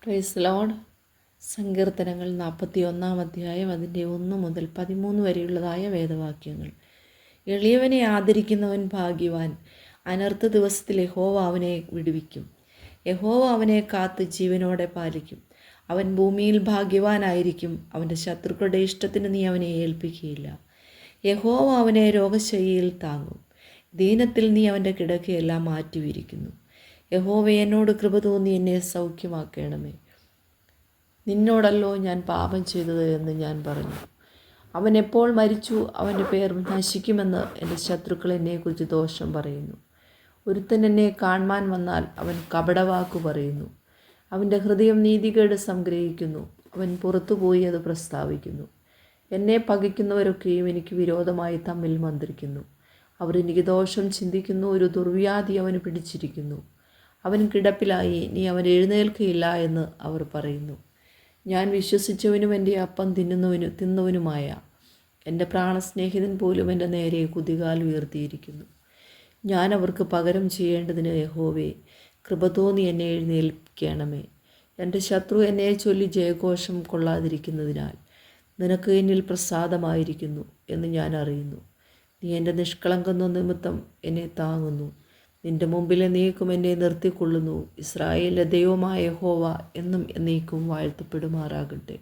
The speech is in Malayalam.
Praise Lord. സങ്കീർത്തനങ്ങൾ 41 അധ്യായം അതിൻ്റെ 1 മുതൽ 13 വരെയുള്ളതായ വേദവാക്യങ്ങൾ. എളിയവനെ ആദരിക്കുന്നവൻ ഭാഗ്യവാൻ. അനർത്ഥ ദിവസത്തിൽ യഹോവ അവനെ വിടുവിക്കും. യഹോവ അവനെ കാത്ത് ജീവനോടെ പാലിക്കും. അവൻ ഭൂമിയിൽ ഭാഗ്യവാനായിരിക്കും. അവൻ്റെ ശത്രുക്കളുടെ ഇഷ്ടത്തിന് നീ അവനെ ഏൽപ്പിക്കുകയില്ല. യഹോവ അവനെ രോഗശയ്യയിൽ താങ്ങും. ദീനത്തിൽ നീ അവൻ്റെ കിടക്കയെല്ലാം മാറ്റിവിരിക്കുന്നു. യഹോവ എന്നോട് കൃപ തോന്നി എന്നെ സൗഖ്യമാക്കണമേ. നിന്നോടല്ലോ ഞാൻ പാപം ചെയ്തത് എന്ന് ഞാൻ പറഞ്ഞു. അവൻ എപ്പോൾ മരിച്ചു? അവൻ്റെ പേർ നശിക്കുമെന്ന് എൻ്റെ ശത്രുക്കൾ എന്നെക്കുറിച്ച് ദോഷം പറയുന്നു. ഒരുത്തൻ എന്നെ കാണുവാൻ വന്നാൽ അവൻ കപടവാക്കു പറയുന്നു. അവൻ്റെ ഹൃദയം നീതികേട് സംഗ്രഹിക്കുന്നു. അവൻ പുറത്തുപോയി അത് പ്രസ്താവിക്കുന്നു. എന്നെ പകയ്ക്കുന്നവരൊക്കെയും എനിക്ക് വിരോധമായി തമ്മിൽ മന്ത്രിക്കുന്നു. അവർ എനിക്ക് ദോഷം ചിന്തിക്കുന്നു. ഒരു ദുർവ്യാധി അവന് പിടിച്ചിരിക്കുന്നു. അവൻ കിടപ്പിലായി, നീ അവൻ എഴുന്നേൽക്കുകയില്ല എന്ന് അവർ പറയുന്നു. ഞാൻ വിശ്വസിച്ചവനും എൻ്റെ അപ്പം തിന്നവനുമായ എൻ്റെ പ്രാണസ്നേഹിതൻ പോലും എൻ്റെ നേരെ കുതികാൽ ഉയർത്തിയിരിക്കുന്നു. ഞാൻ അവർക്ക് പകരം ചെയ്യേണ്ടതിന് യഹോവേ, കൃപ തോന്നി എന്നെ എഴുന്നേൽപ്പിക്കണമേ. എൻ്റെ ശത്രു എന്നെ ചൊല്ലി ജയഘോഷം കൊള്ളാതിരിക്കുന്നതിനാൽ നിനക്ക് എന്നിൽ പ്രസാദമായിരിക്കുന്നു എന്ന് ഞാൻ അറിയുന്നു. നീ എൻ്റെ നിഷ്കളങ്കം നിമിത്തം എന്നെ താങ്ങുന്നു. നിന്റെ മുമ്പിൽ എന്നേക്കും എന്നെ നിർത്തിക്കൊള്ളുന്നു. ഇസ്രായേലിൻ്റെ ദൈവമായ യഹോവ എന്നും എന്നേക്കും വാഴ്ത്തപ്പെടുമാറാകട്ടെ.